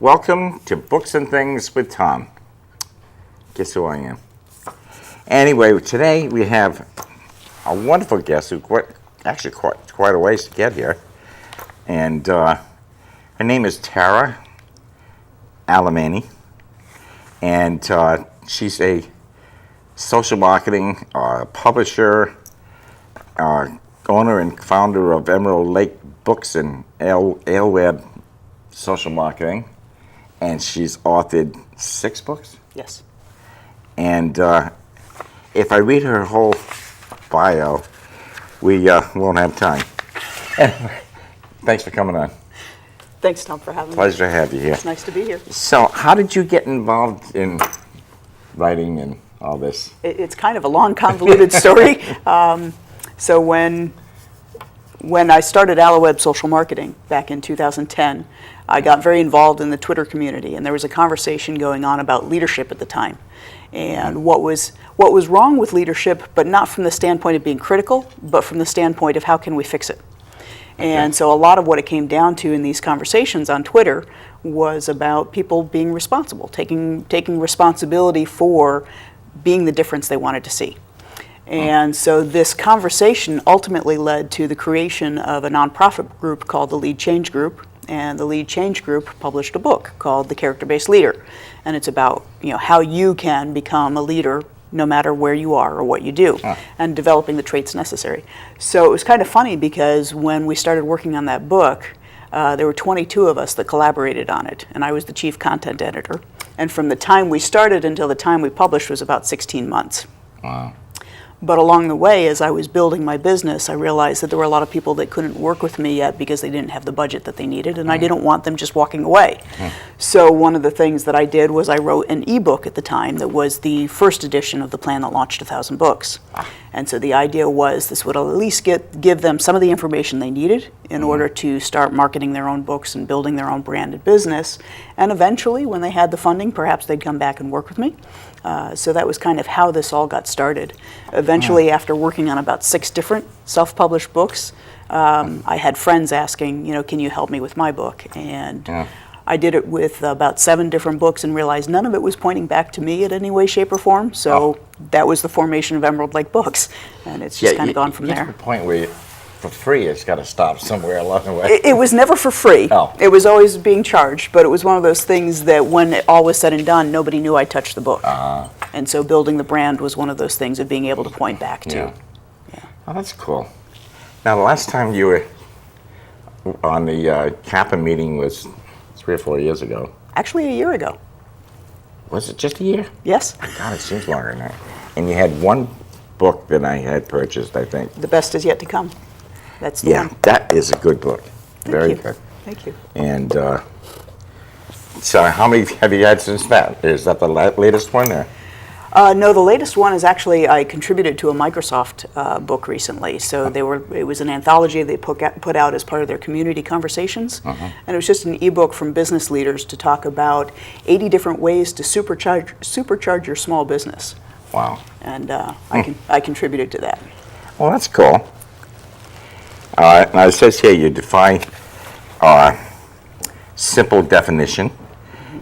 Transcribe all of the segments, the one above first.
Welcome to Books and Things with Tom. Guess who I am? Anyway, today we have a wonderful guest who quite a ways to get here. And her name is Tara Alemany. And she's a social marketing publisher, owner and founder of Emerald Lake Books and AleWeb Social Marketing. And she's authored 6 books? Yes. And if I read her whole bio, we won't have time. Anyway, thanks for coming on. Thanks, Tom, for having me. Pleasure to have you here. It's nice to be here. So, how did you get involved in writing and all this? It's kind of a long, convoluted story. So when I started AleWeb Social Marketing back in 2010, I got very involved in the Twitter community, and there was a conversation going on about leadership at the time, and what was wrong with leadership, but not from the standpoint of being critical, but from the standpoint of how can we fix it. And so a lot of what it came down to in these conversations on Twitter was about people being responsible, taking responsibility for being the difference they wanted to see. And so this conversation ultimately led to the creation of a nonprofit group called the Lead Change Group. And the Lead Change Group published a book called The Character-Based Leader. And it's about how you can become a leader no matter where you are or what you do, and developing the traits necessary. So it was kind of funny because when we started working on that book, there were 22 of us that collaborated on it, and I was the chief content editor. And from the time we started until the time we published was about 16 months. Wow. But along the way, as I was building my business, I realized that there were a lot of people that couldn't work with me yet because they didn't have the budget that they needed, and I didn't want them just walking away. So one of the things that I did was I wrote an ebook at the time that was the first edition of the plan that launched 1,000 books. And so the idea was this would at least give them some of the information they needed in order to start marketing their own books and building their own branded business. And eventually, when they had the funding, perhaps they'd come back and work with me. So that was kind of how this all got started. Eventually, after working on about 6 different self-published books, I had friends asking, can you help me with my book? And I did it with about 7 different books and realized none of it was pointing back to me in any way, shape, or form. So that was the formation of Emerald Lake Books. And it's just kind of gone from there. To the point where for free, it's got to stop somewhere along the way. It was never for free. It was always being charged, but it was one of those things that when it all was said and done, nobody knew I touched the book. And so building the brand was one of those things of being able to point back to. Oh, that's cool. Now, the last time you were on the Kappa meeting was 3 or 4 years ago. Actually, a year ago. Was it just a year? Yes. God, it seems longer than that. And you had one book that I had purchased, I think. The Best Is Yet to Come. That's the one. That is a good book. Very good. Thank you. And so how many have you had since that? Is that the latest one? Or? No, the latest one is actually, I contributed to a Microsoft book recently. So it was an anthology they put out as part of their community conversations. And it was just an ebook from business leaders to talk about 80 different ways to supercharge your small business. Wow. And I contributed to that. Well, that's cool. Now it says here you define simple definition,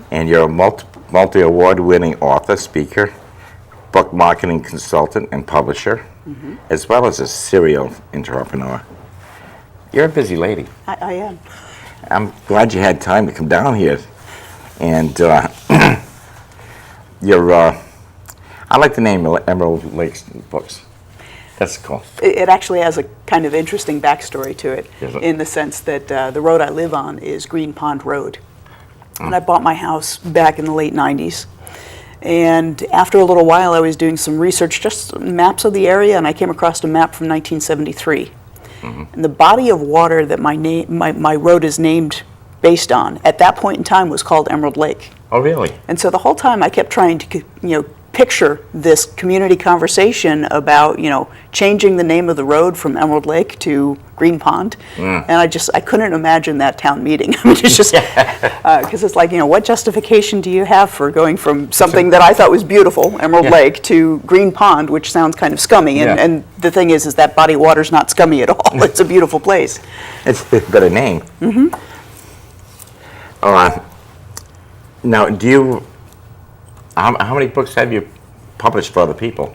and you're a multi-award winning author, speaker, book marketing consultant, and publisher, as well as a serial entrepreneur. You're a busy lady. I am. I'm glad you had time to come down here. And I like the name Emerald Lake Books. That's cool. It actually has a kind of interesting backstory to it, in the sense that the road I live on is Green Pond Road. And I bought my house back in the late 90s. And after a little while, I was doing some research, just maps of the area, and I came across a map from 1973. And the body of water that my road is named based on, at that point in time, was called Emerald Lake. Oh, really? And so the whole time I kept trying to, picture this community conversation about, changing the name of the road from Emerald Lake to Green Pond. And I couldn't imagine that town meeting. I mean, it's just, because it's like, what justification do you have for going from something that I thought was beautiful, Emerald Lake, to Green Pond, which sounds kind of scummy. And the thing is that body of water's not scummy at all. It's a beautiful place. It's a better name. Now, how many books have you published for other people?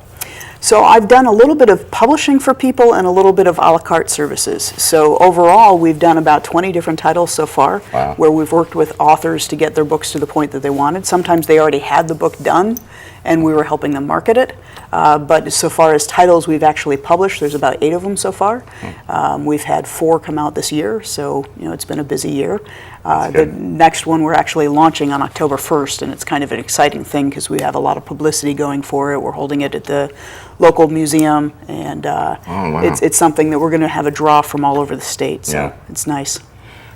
So I've done a little bit of publishing for people and a little bit of a la carte services. So overall, we've done about 20 different titles so far, Wow. where we've worked with authors to get their books to the point that they wanted. Sometimes they already had the book done, and we were helping them market it. But so far as titles we've actually published, there's about 8 of them so far. We've had 4 come out this year, so it's been a busy year. The next one we're actually launching on October 1st, and it's kind of an exciting thing because we have a lot of publicity going for it. We're holding it at the local museum, and wow. it's something that we're going to have a draw from all over the state, so Yeah. it's nice.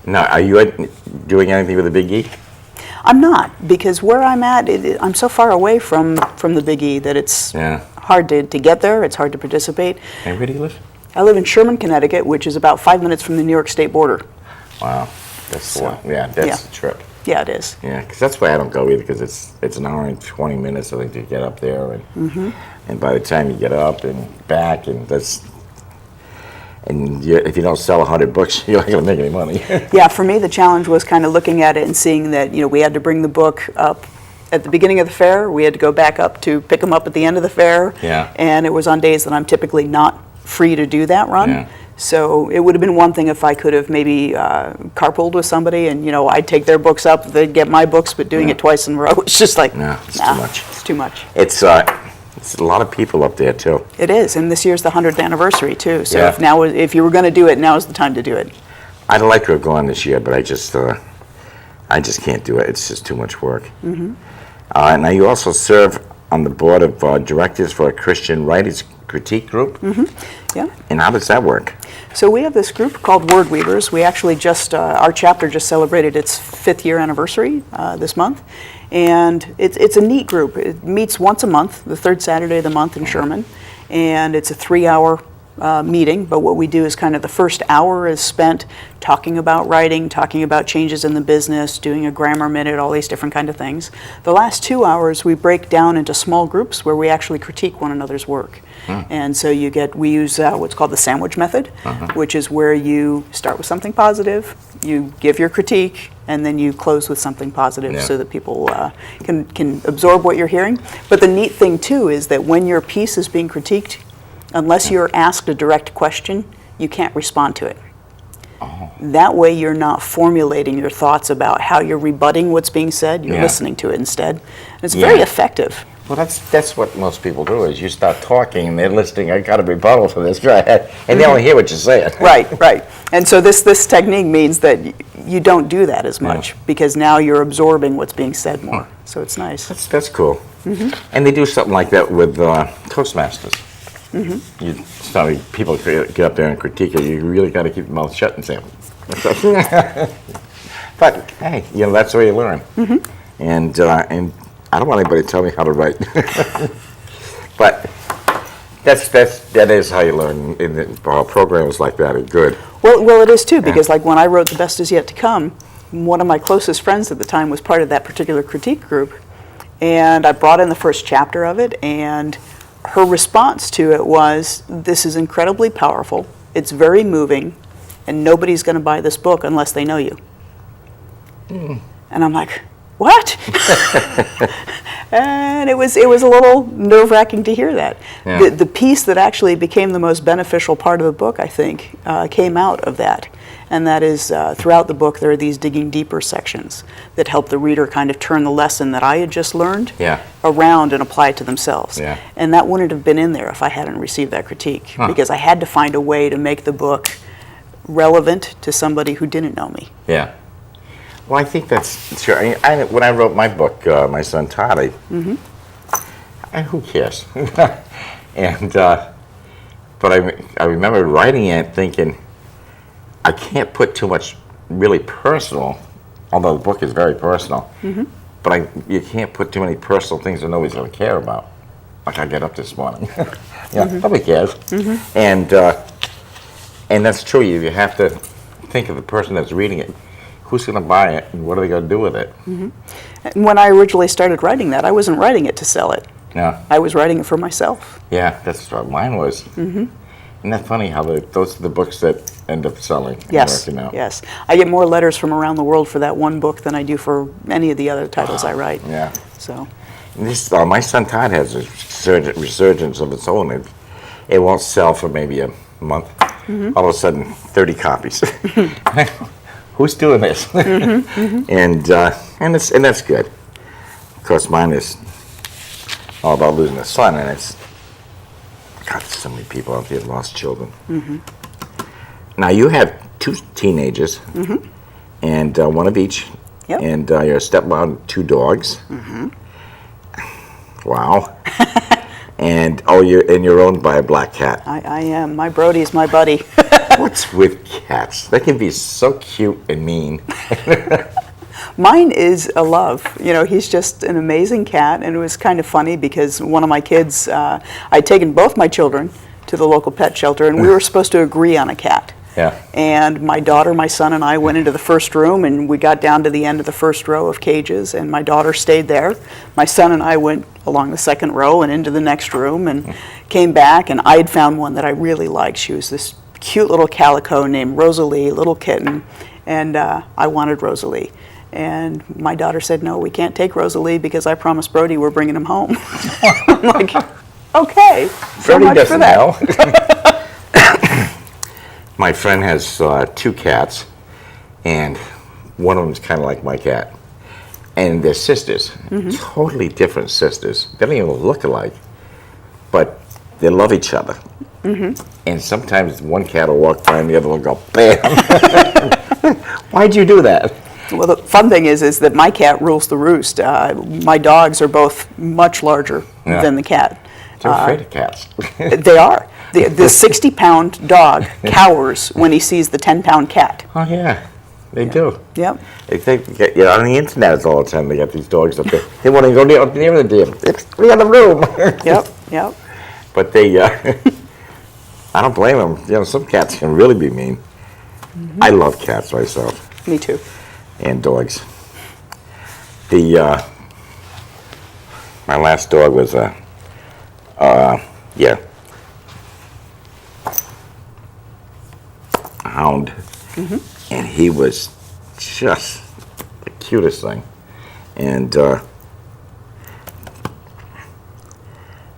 Now, are you doing anything with the Big E? I'm not, because where I'm at, I'm so far away from the Big E that it's Yeah. hard to get there, it's hard to participate. And where do you live? I live in Sherman, Connecticut, which is about 5 minutes from the New York State border. Wow, that's So, that's yeah. a trip. Yeah, it is. Yeah, because that's why I don't go either, because it's an hour and 20 minutes, I think, to get up there, and by the time you get up and back, and if you don't sell 100 books, you're not going to make any money. Yeah, for me, the challenge was kind of looking at it and seeing that, we had to bring the book up at the beginning of the fair. We had to go back up to pick them up at the end of the fair. Yeah. And it was on days that I'm typically not free to do that run. Yeah. So it would have been one thing if I could have maybe carpooled with somebody and, I'd take their books up, they'd get my books, but doing it twice in a row, it's just like, No, it's nah, too much. It's too much. It's a lot of people up there, too. It is, and this year's the 100th anniversary, too. So Yeah. if you were going to do it, now is the time to do it. I'd like to have gone this year, but I just can't do it. It's just too much work. Now, you also serve on the board of directors for a Christian Writers Critique Group. Yeah. And how does that work? So we have this group called Word Weavers. We actually our chapter just celebrated its 5th year anniversary this month. And it's a neat group. It meets once a month, the 3rd Saturday of the month in Sherman. And it's a 3-hour meeting, but what we do is kind of the first hour is spent talking about writing, talking about changes in the business, doing a grammar minute, all these different kind of things. The last 2 hours we break down into small groups where we actually critique one another's work. And so we use what's called the sandwich method, which is where you start with something positive, you give your critique, and then you close with something positive so that people can absorb what you're hearing. But the neat thing too is that when your piece is being critiqued, unless you're asked a direct question, you can't respond to it. That way you're not formulating your thoughts about how you're rebutting what's being said, you're listening to it instead. And it's very effective. Well, that's what most people do, is you start talking and they're listening. I got a rebuttal for this guy, and they only hear what you're saying. Right. And so this technique means that you don't do that as much because now you're absorbing what's being said more. So it's nice. That's cool. And they do something like that with Toastmasters. People get up there and critique it. You really got to keep your mouth shut and say, but hey, that's where you learn. And I don't want anybody to tell me how to write. But that is how you learn. In programs like that are good. Well, it is too, because like when I wrote The Best Is Yet to Come, one of my closest friends at the time was part of that particular critique group, and I brought in the first chapter of it, and her response to it was, "This is incredibly powerful, it's very moving, and nobody's going to buy this book unless they know you." And I'm like, what? And it was a little nerve-wracking to hear that. Yeah. The piece that actually became the most beneficial part of the book, I think, came out of that. And that is, throughout the book, there are these digging deeper sections that help the reader kind of turn the lesson that I had just learned around and apply it to themselves. Yeah. And that wouldn't have been in there if I hadn't received that critique, because I had to find a way to make the book relevant to somebody who didn't know me. Yeah. Well, I think that's true. When I wrote my book, my son Todd, who cares? But I remember writing it thinking, I can't put too much really personal, although the book is very personal, but you can't put too many personal things that nobody's going to care about. Like I get up this morning. Nobody cares. And that's true. You have to think of the person that's reading it. Who's going to buy it, and what are they going to do with it? And when I originally started writing that, I wasn't writing it to sell it. Yeah. I was writing it for myself. Yeah, that's what mine was. Isn't that funny how those are the books that end up selling and Yes, working out. yes. I get more letters from around the world for that one book than I do for any of the other titles I write. Yeah. So, This, my son Todd has a resurgence of its own. It won't sell for maybe a month. All of a sudden, 30 copies. Who's doing this? And that's good. Of course, mine is all about losing a son, and it's God. There's so many people out there that lost children. Now you have 2 teenagers, and one of each, Yep. and you're a stepmom, 2 dogs. Wow. And you're owned by a black cat. I am. My Brody's my buddy. What's with cats? They can be so cute and mean. Mine is a love. You know, he's just an amazing cat, and it was kind of funny because one of my kids, I'd taken both my children to the local pet shelter, and we were supposed to agree on a cat. Yeah. And my daughter, my son, and I went into the first room, and we got down to the end of the first row of cages, and my daughter stayed there. My son and I went along the second row and into the next room and came back, and I had found one that I really liked. She was this cute little calico named Rosalie, little kitten, and I wanted Rosalie. And my daughter said, no, we can't take Rosalie because I promised Brody we're bringing him home. I'm like, okay, so Brody much for doesn't that. know. My friend has 2 cats, and one of them is kind of like my cat. And they're sisters, totally different sisters. They don't even look alike, but they love each other. And sometimes one cat will walk by and the other one will go, bam. Why'd you do that? Well, the fun thing is that my cat rules the roost. My dogs are both much larger than the cat. They're afraid of cats. They are. The 60-pound dog cowers when he sees the 10-pound cat. Oh, yeah, they do. Yep. They think, on the internet all the time, they got these dogs up there. They want to go near the damn. We got a room. Yep. But they, I don't blame them. You know, some cats can really be mean. I love cats myself. Me too. And dogs. My last dog was a hound, and he was just the cutest thing. And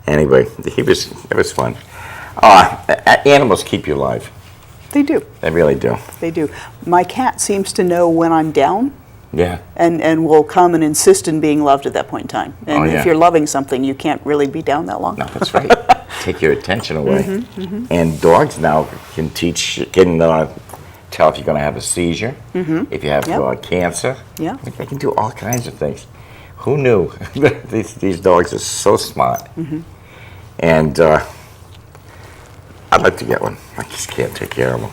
anyway, it was fun. Animals keep you alive. They do. They really do. They do. My cat seems to know when I'm down Yeah. and will come and insist in being loved at that point in time. And Oh, yeah. if you're loving something, you can't really be down that long. No, that's right. Take your attention away. And dogs now can tell if you're going to have a seizure, if you have cancer. Yeah. They can do all kinds of things. Who knew? These dogs are so smart. And I'd like to get one. I just can't take care of them.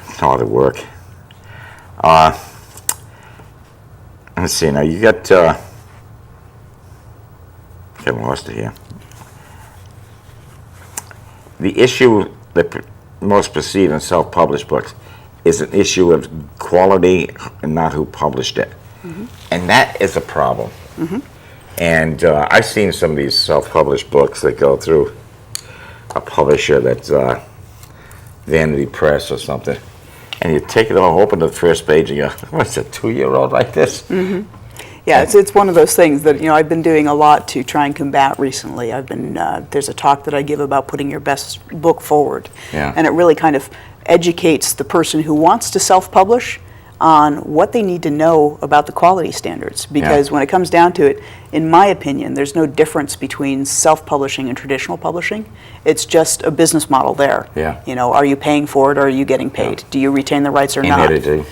It's all the work. Let's see, now you got, I lost it here. The issue that most perceive in self-published books is an issue of quality and not who published it. And that is a problem. And I've seen some of these self-published books that go through a publisher that's Vanity Press or something. And you take it all, open to the first page, and you go, what's a 2-year-old like this? Yeah, it's one of those things that, I've been doing a lot to try and combat recently. There's a talk that I give about putting your best book forward. Yeah. And it really kind of educates the person who wants to self-publish on what they need to know about the quality standards. Because when it comes down to it, in my opinion, there's no difference between self-publishing and traditional publishing. It's just a business model there. Yeah. Are you paying for it or are you getting paid? Do you retain the rights or And not? editing.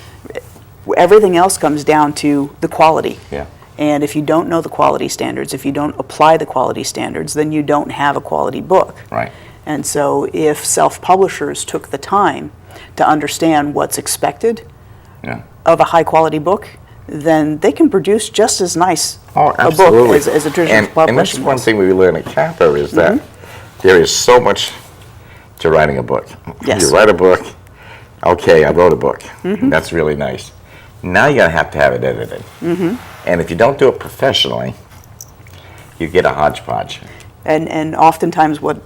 Everything else comes down to the quality. Yeah. And if you don't know the quality standards, if you don't apply the quality standards, then you don't have a quality book. Right. And so if self-publishers took the time to understand what's expected of a high-quality book, then they can produce just as nice a book as a traditional publishing. And that's one thing we learn at CAPA is that there is so much to writing a book. Yes. You write a book, okay, I wrote a book. That's really nice. Now you're going to have it edited. And if you don't do it professionally, you get a hodgepodge. And oftentimes what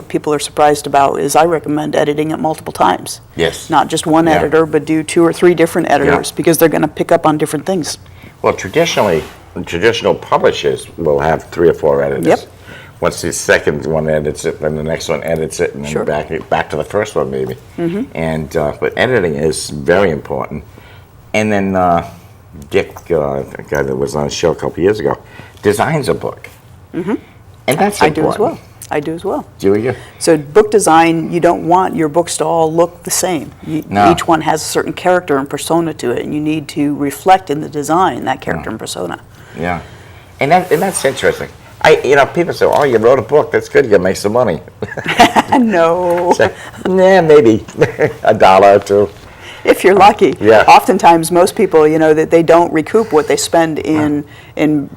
people are surprised about is I recommend editing it multiple times. Yes. Not just one Yeah. editor, but do 2 or 3 different editors because they're going to pick up on different things. Well, traditional publishers will have 3 or 4 editors. Yep. Once the second one edits it, then the next one edits it, and then Sure. back to the first one maybe. And but editing is very important. And then Dick, a guy that was on a show a couple years ago, designs a book. And that's I important. do as well. I do as well. Do you? So book design, you don't want your books to all look the same. No. Each one has a certain character and persona to it, and you need to reflect in the design that character and persona. Yeah. And that's interesting. People say, "Oh, you wrote a book. That's good. You make some money." No. Say, nah, maybe $1 or $2. If you're lucky. Yeah. Oftentimes, most people, that they don't recoup what they spend in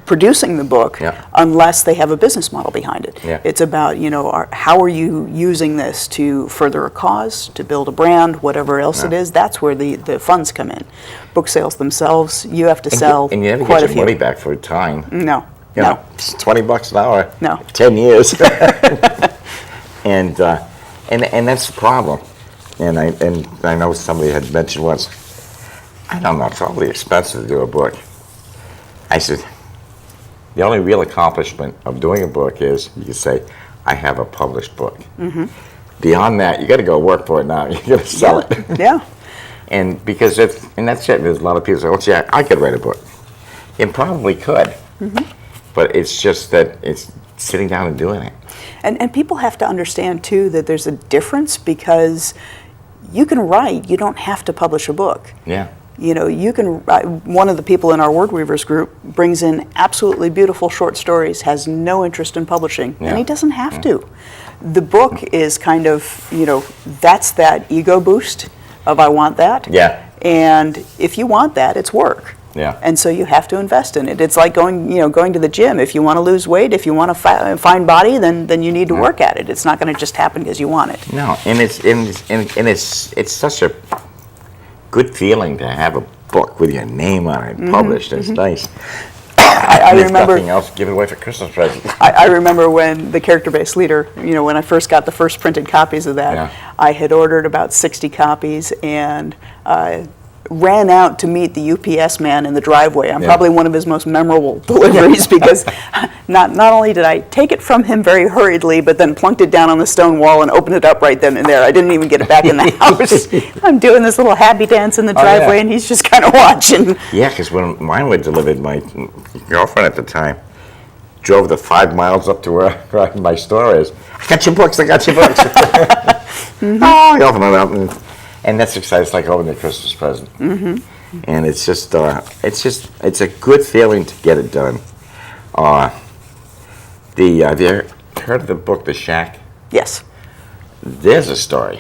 producing the book Yeah. unless they have a business model behind it. Yeah. It's about, how are you using this to further a cause, to build a brand, whatever else it is. That's where the funds come in. Book sales themselves, you have to sell And you never quite get a your money few. back for time. No. You know, it's $20 an hour. No. 10 years. and that's the problem. And I know somebody had mentioned once, I don't know, it's awfully expensive to do a book. I said, the only real accomplishment of doing a book is you can say, I have a published book. Beyond that, you got to go work for it now. You got to sell it. Yeah. And because that's it. There's a lot of people say, "Oh, yeah, I could write a book." And probably could, but it's just that it's sitting down and doing it. And people have to understand, too, that there's a difference because you can write, you don't have to publish a book. Yeah. You can, one of the people in our Word Weavers group brings in absolutely beautiful short stories, has no interest in publishing, and he doesn't have to. The book is kind of, that's that ego boost of I want that. Yeah. And if you want that, it's work. Yeah. And so you have to invest in it. It's like going to the gym. If you want to lose weight, if you want a fine body, then you need to work at it. It's not going to just happen because you want it. No, and it's such a good feeling to have a book with your name on it published. It's nice. I And if remember. nothing else, give it away for Christmas presents. I remember when the character-based leader, when I first got the first printed copies of that, I had ordered about 60 copies and ran out to meet the UPS man in the driveway. I'm probably one of his most memorable deliveries because not only did I take it from him very hurriedly, but then plunked it down on the stone wall and opened it up right then and there. I didn't even get it back in the house. I'm doing this little happy dance in the driveway and he's just kind of watching. Yeah, because when mine were delivered, my girlfriend at the time drove the 5 miles up to where my store is. I got your books. Oh, I open it up and that's exciting. It's like opening a Christmas present. And it's just a good feeling to get it done. Have you heard of the book The Shack? Yes. There's a story.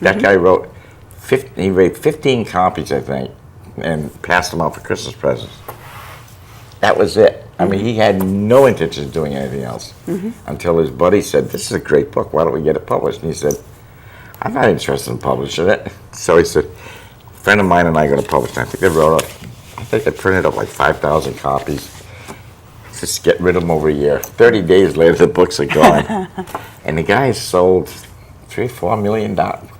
That guy wrote 15 copies, I think, and passed them out for Christmas presents. That was it. I mean, he had no intention of doing anything else until his buddy said, "This is a great book. Why don't we get it published?" And he said, "I'm not interested in publishing it." So he said, "A friend of mine and I are going to publish it." I think they printed up like 5,000 copies. Just get rid of them over a year. 30 days later, the books are gone. And the guy sold $3-4 million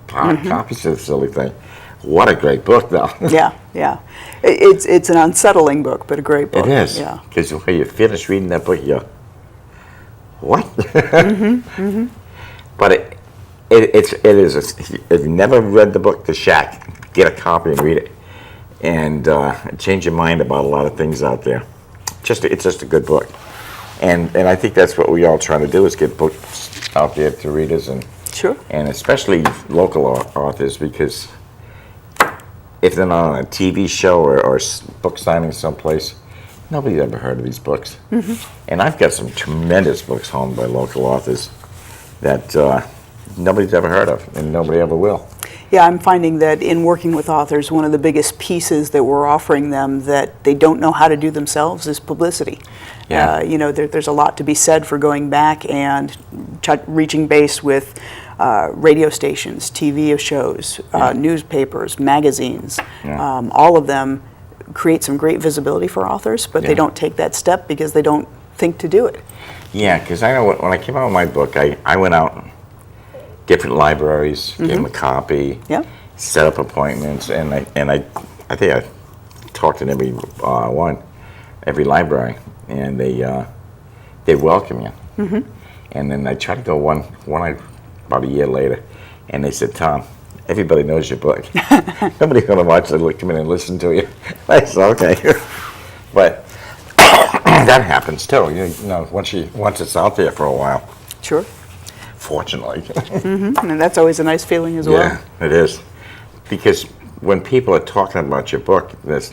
copies of the silly thing. What a great book, though. Yeah. It's an unsettling book, but a great book. It is. Yeah. Because when you finish reading that book, you go, what? But it is. If you've never read the book, The Shack, get a copy and read it. And change your mind about a lot of things out there. It's just a good book. And I think that's what we all try to do is get books out there to readers and Sure. And especially local authors, because if they're not on a TV show or book signing someplace, nobody's ever heard of these books. And I've got some tremendous books home by local authors that nobody's ever heard of, and nobody ever will. Yeah, I'm finding that in working with authors, one of the biggest pieces that we're offering them that they don't know how to do themselves is publicity. Yeah. There's a lot to be said for going back and reaching base with radio stations, TV shows, newspapers, magazines. All of them create some great visibility for authors, but they don't take that step because they don't think to do it. Yeah, because I know when I came out with my book, I went out different libraries, gave them a copy, Yeah. set up appointments, and I think I talked in every library, and they welcome you. And then I tried to go one about a year later, and they said, Tom, everybody knows your book. Nobody's going to watch it, come in and listen to you. I said, okay. But that happens too. You know, once it's out there for a while. Sure. Fortunately. And that's always a nice feeling as well. Yeah, it is. Because when people are talking about your book, that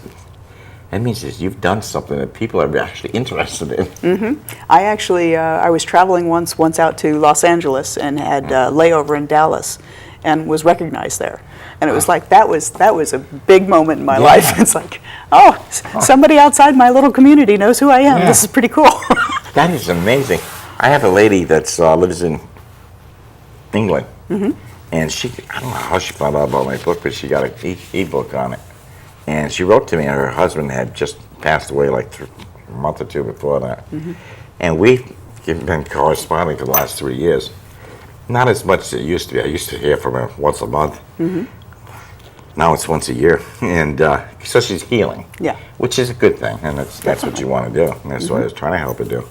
means that you've done something that people are actually interested in. I actually, I was traveling once out to Los Angeles and had layover in Dallas and was recognized there. And it was like, that was a big moment in my life. It's like, somebody outside my little community knows who I am. Yeah. This is pretty cool. That is amazing. I have a lady that lives in England, and I don't know how she found out about my book, but she got an e-book on it. And she wrote to me, and her husband had just passed away like a month or two before that. And we've been corresponding for the last 3 years. Not as much as it used to be. I used to hear from her once a month. Now it's once a year. And so she's healing, which is a good thing. And that's what you want to do. And that's what I was trying to help her do.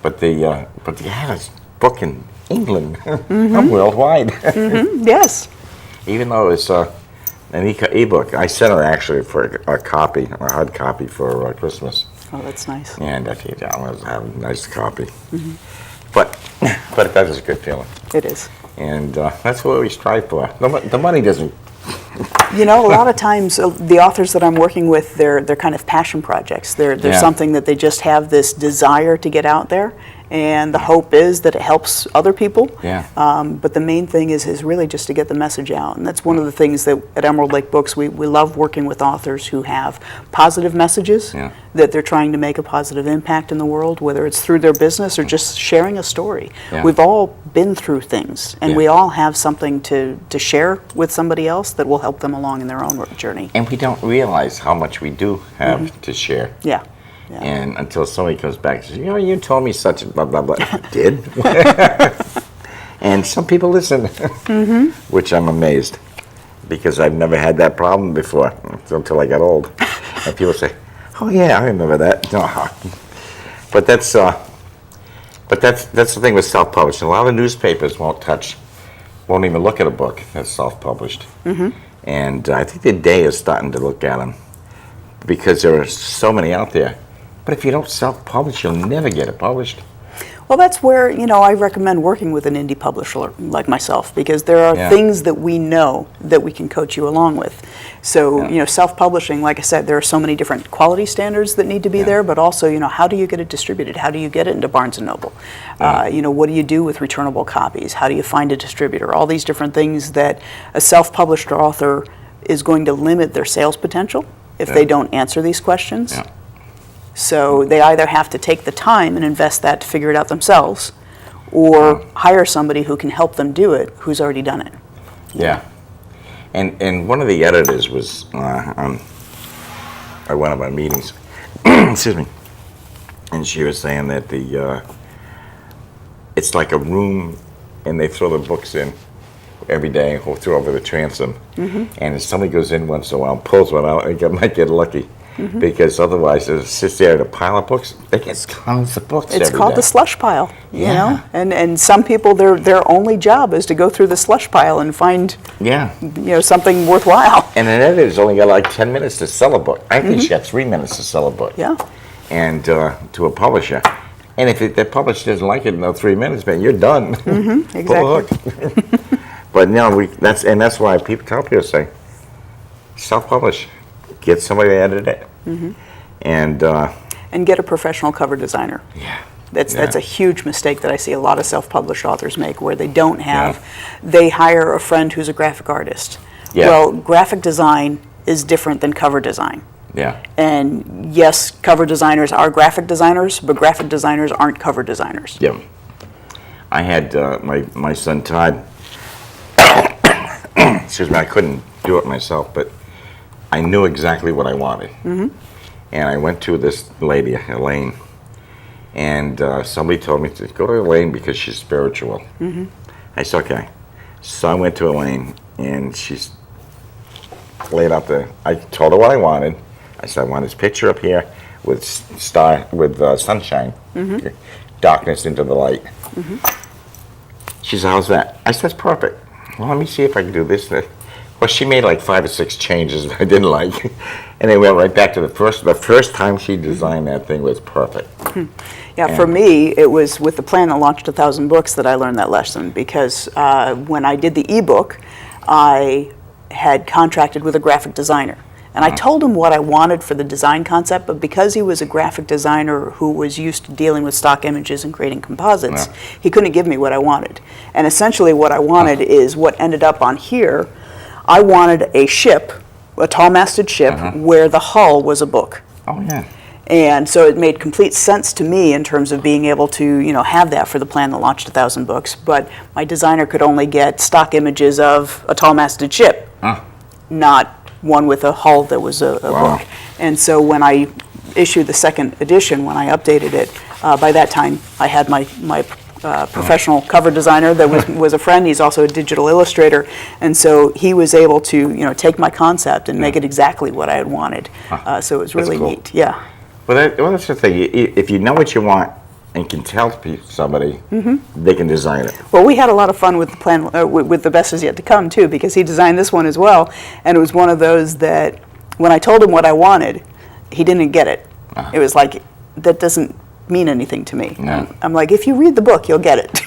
But to have this book in England, I'm worldwide. Yes. Even though it's an e-book. I sent her actually for a hard copy for Christmas. Oh, that's nice. And I think I want to have a nice copy. But that is a good feeling. It is. And that's what we strive for. The money doesn't. You know, a lot of times the authors that I'm working with, they're kind of passion projects. They're something that they just have this desire to get out there. And the hope is that it helps other people. Yeah. But the main thing is really just to get the message out. And that's one of the things that at Emerald Lake Books, we love working with authors who have positive messages, that they're trying to make a positive impact in the world, whether it's through their business or just sharing a story. We've all been through things, and we all have something to share with somebody else that will help them along in their own journey. And we don't realize how much we do have to share. Yeah. And until somebody comes back and says, you told me such a blah, blah, blah. I did. And some people listen, which I'm amazed, because I've never had that problem before until I got old. And people say, oh yeah, I remember that. But that's the thing with self-publishing. A lot of newspapers won't even look at a book that's self-published. And I think the day is starting to look at them, because there are so many out there. But if you don't self-publish, you'll never get it published. Well, that's where, I recommend working with an indie publisher like myself, because there are things that we know that we can coach you along with. So, self-publishing, like I said, there are so many different quality standards that need to be there, but also, how do you get it distributed? How do you get it into Barnes & Noble? What do you do with returnable copies? How do you find a distributor? All these different things that a self-published author is going to limit their sales potential if they don't answer these questions. So they either have to take the time and invest that to figure it out themselves, or hire somebody who can help them do it, who's already done it. Yeah. And one of the editors was on one of our meetings, excuse me, and she was saying that it's like a room, and they throw the books in every day, go through over the transom, and if somebody goes in once in a while and pulls one out, they might get lucky. Because otherwise, it sits there in a pile of books. They get tons of books every day. It's called the slush pile, you know? And some people, their only job is to go through the slush pile and find, something worthwhile. And an editor's only got like 10 minutes to sell a book. I think she got 3 minutes to sell a book. Yeah. And to a publisher. And if the publisher doesn't like it in those 3 minutes, man, you're done. Exactly. Pull a hook. But that's why people tell people, say, self-publish. Get somebody to edit it, and get a professional cover designer. Yeah, that's a huge mistake that I see a lot of self-published authors make, where they don't have. They hire a friend who's a graphic artist. Yeah. Well, graphic design is different than cover design. Yeah. And yes, cover designers are graphic designers, but graphic designers aren't cover designers. Yeah. I had my son Todd. Excuse me, I couldn't do it myself, but I knew exactly what I wanted. And I went to this lady, Elaine, And somebody told me to go to Elaine because she's spiritual. I said, okay. So I went to Elaine, and she's laid out I told her what I wanted. I said, I want this picture up here with sunshine, darkness into the light. She said, how's that? I said, that's perfect. Well, let me see if I can do this. Well, she made like 5 or 6 changes that I didn't like. And they went right back to the first time she designed that thing was perfect. Yeah, for me, it was with the plan that launched 1,000 books that I learned that lesson, because when I did the ebook, I had contracted with a graphic designer. And I told him what I wanted for the design concept, but because he was a graphic designer who was used to dealing with stock images and creating composites, he couldn't give me what I wanted. And essentially what I wanted is what ended up on here. I wanted a ship, a tall-masted ship, where the hull was a book. Oh, yeah. And so it made complete sense to me in terms of being able to, have that for the plan that launched 1,000 books. But my designer could only get stock images of a tall-masted ship, not one with a hull that was a book. And so when I issued the second edition, when I updated it, by that time I had my professional cover designer that was a friend. He's also a digital illustrator, and so he was able to take my concept and make it exactly what I had wanted. So it was really neat. Yeah. Well, that's the thing. If you know what you want and can tell somebody, they can design it. Well, we had a lot of fun with the plan, with The Best Is Yet to Come too, because he designed this one as well, and it was one of those that when I told him what I wanted, he didn't get it. It was like, that doesn't mean anything to me. No. I'm like, if you read the book, you'll get it.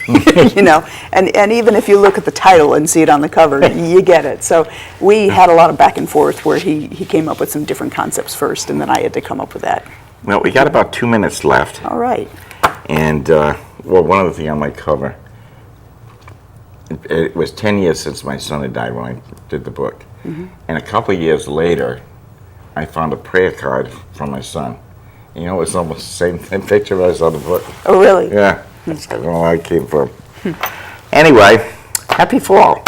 And even if you look at the title and see it on the cover, you get it. So we had a lot of back and forth where he came up with some different concepts first, and then I had to come up with that. Well, we got about 2 minutes left. All right. And, one other thing on my cover, it was 10 years since my son had died when I did the book. And a couple of years later, I found a prayer card from my son. It's almost the same picture as on the book. Oh, really? Yeah. I don't know where it came from. Anyway, happy fall.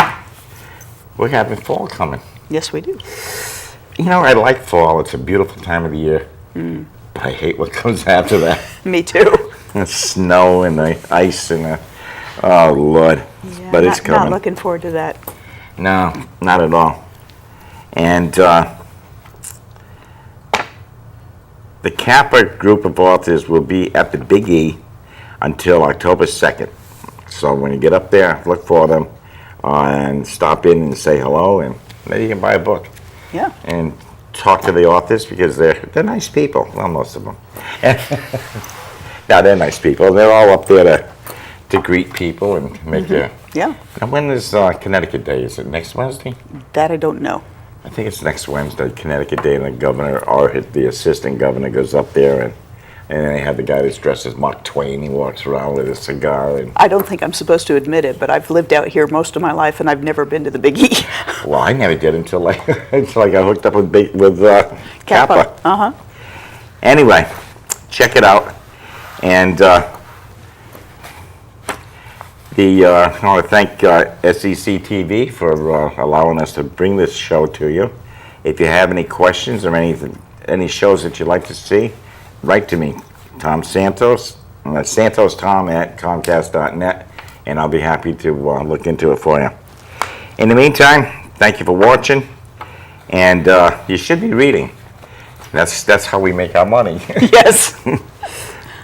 We're having fall coming. Yes, we do. I like fall. It's a beautiful time of the year. But I hate what comes after that. Me too. The snow and the ice and the, oh, Lord. Yeah, But it's coming. Not looking forward to that. No, not at all. And the Kappa group of authors will be at the Big E until October 2nd. So when you get up there, look for them and stop in and say hello, and then you can buy a book. Yeah. And talk to the authors because they're nice people. Well, most of them. No, they're nice people. They're all up there to greet people and make you. Yeah. And when is Connecticut Day? Is it next Wednesday? That I don't know. I think it's next Wednesday, Connecticut Day, and the governor or the assistant governor goes up there, and they have the guy that's dressed as Mark Twain. He walks around with a cigar. And I don't think I'm supposed to admit it, but I've lived out here most of my life, and I've never been to the Big E. well, I never did until I got hooked up with Kappa. Anyway, check it out, and I want to thank SEC TV for allowing us to bring this show to you. If you have any questions or any shows that you'd like to see, write to me, Tom Santos, santostom@comcast.net, and I'll be happy to look into it for you. In the meantime, thank you for watching, and you should be reading. That's how we make our money. Yes.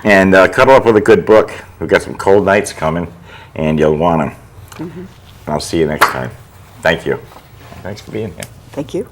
And cuddle up with a good book. We've got some cold nights coming, and you'll want them. I'll see you next time. Thank you. Thanks for being here. Thank you.